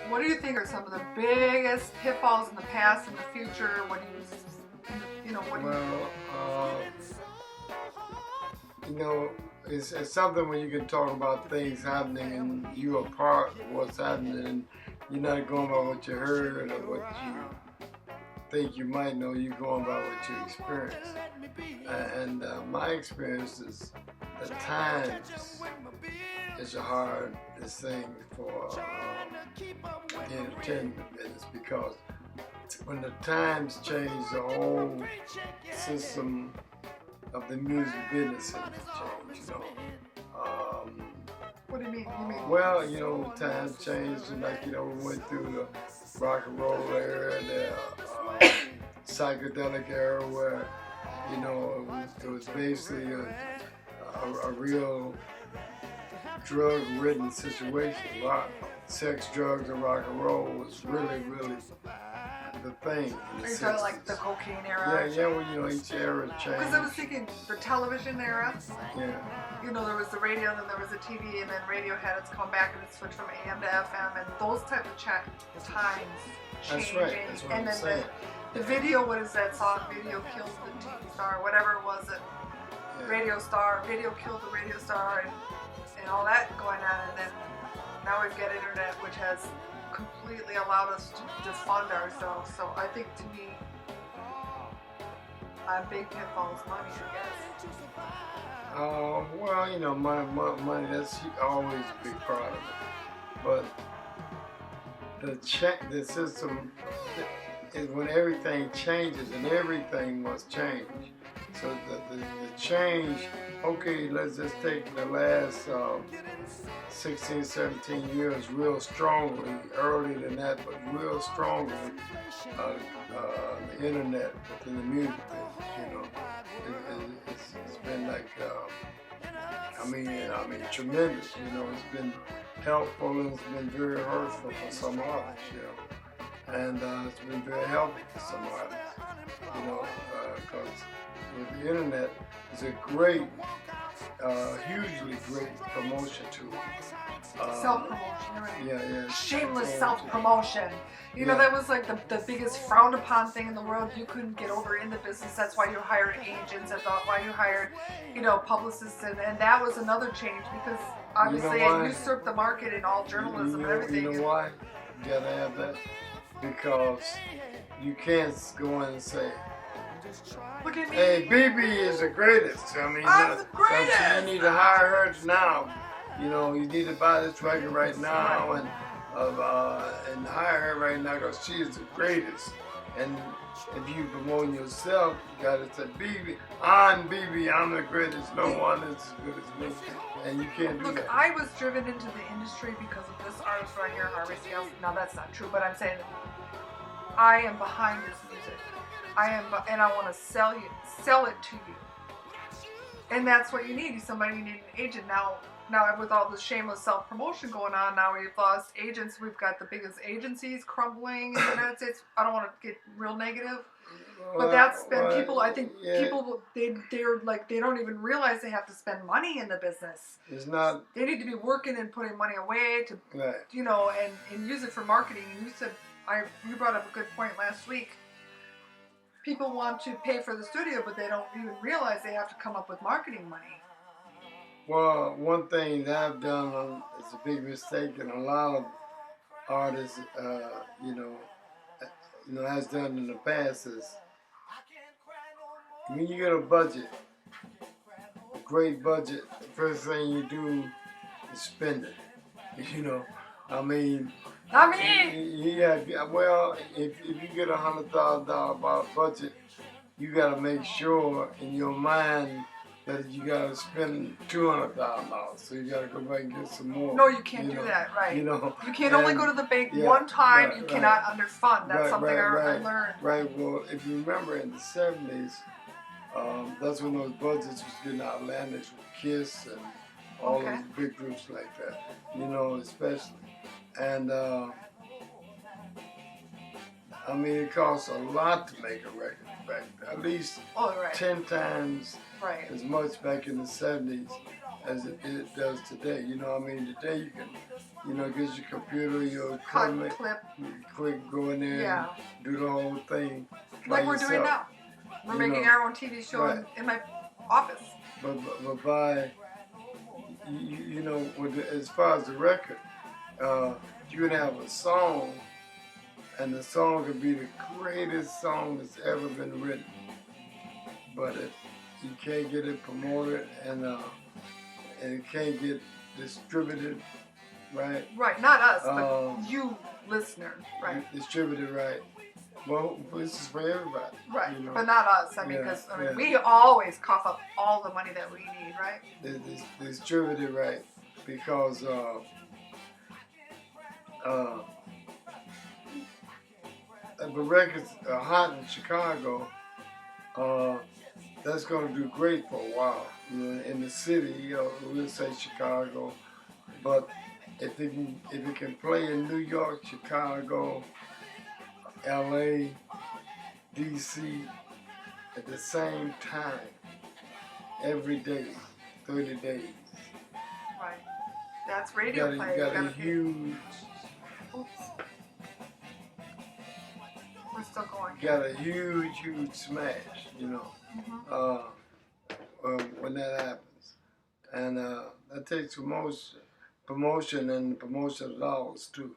What do you think are some of the biggest pitfalls in the past and the future? What do you know, what do you know, it's something when you can talk about things happening and you're a part of what's happening and you're not going by what you heard or what you think you might know, you're going by what you experienced. And my experience is at times it's a hard thing for the entertainment business because when the times change, the whole system of the music business has changed, you know. What do you mean? Well, you know, times changed, and like, you know, we went through the rock and roll era, the psychedelic era, where, you know, it was basically a real drug-ridden situation. Sex, drugs, and rock and roll was really, really the thing. Are you talking like the cocaine era? Yeah, well, you know, each era changed. Because I was thinking the television era. Yeah. You know, there was the radio, then there was the TV, and then radio had its comeback and it switched from AM to FM, and those type of times changing. That's right. That's what and I'm then saying. The video, what is that song? Video kills the TV star, whatever it was. Yeah. Radio star, video killed the radio star, and all that going on, and then now we've got internet, which has completely allowed us to fund ourselves. So I think, to me, a big pitfall is money, I guess. Well, you know, money, that's always a big part of it. But the system is when everything changes, and everything must change. So the change, okay, let's just take the last 16, 17 years real strongly, earlier than that, but real strongly, the internet within the music business, you know. It's been like, I mean, tremendous, you know. It's been helpful and it's been very hurtful for some artists, you know. And it's been very helpful for some artists, you know, because with the internet, it's a great, hugely great promotion tool. Self-promotion, right? Yeah. Shameless self-promotion. You know, that was like the biggest frowned upon thing in the world. You couldn't get over in the business. That's why you hired agents. That's why you hired, you know, publicists. And that was another change because obviously it usurped the market in all journalism and everything. You know why? You gotta have that. Because you can't go in and say, look at me. Hey, Bibi is the greatest. I mean, I'm the greatest. So you need to hire her now. You know, you need to buy this record right now and hire her right now because she is the greatest. And if you promote yourself, you gotta say, Bibi, I'm Bibi, I'm the greatest. No one is as good as me. And you can't do that. Look, I was driven into the industry because of this artist right here, Harvey. Now that's not true, but I'm saying I am behind this music. And I want to sell it to you. And that's what you need. Somebody, you need an agent. Now with all this shameless self-promotion going on, now we've lost agents. We've got the biggest agencies crumbling in the United States. I don't want to get real negative, but that's been people. I think people they're like they don't even realize they have to spend money in the business. It's not. They need to be working and putting money away to, you know, and use it for marketing. And you said you brought up a good point last week. People want to pay for the studio, but they don't even realize they have to come up with marketing money. Well, one thing that I've done is a big mistake, and a lot of artists, you know, has done in the past is when you get a budget, a great budget, the first thing you do is spend it. You know, I mean. Yeah. Well, if you get $100,000 budget, you got to make sure in your mind that you got to spend $200,000. So you got to go back and get some more. No, you can't do that, right? You know, you can't only go to the bank one time. You cannot underfund. That's something I learned. Right. Well, if you remember in the 70s, that's when those budgets was getting outlandish with KISS and all those big groups like that. You know, especially. And I mean, it costs a lot to make a record back then. At least 10 times as much back in the 70s as it does today. You know what I mean? Today you can, get your computer, your Cut, equipment, clip. you click, go in there, Yeah. and do the whole thing by Like we're yourself. doing now. We're making our own TV show right. in my office. But by, as far as the record, you can have a song, and the song could be the greatest song that's ever been written. But if you can't get it promoted and it can't get distributed, right? Right, not us, but you, listener, right? Distributed, right? Well, this is for everybody. Right, but not us. I mean, because we always cough up all the money that we need, right? Distributed, right? Because if the records are hot in Chicago, that's going to do great for a while. In the city, we'll say Chicago, but if it can play in New York, Chicago, L.A., D.C. at the same time, every day, 30 days. Right. That's radio play. You got a huge. Oops. We're still going. Got a huge smash, when that happens, and that takes promotion and promotion dollars too,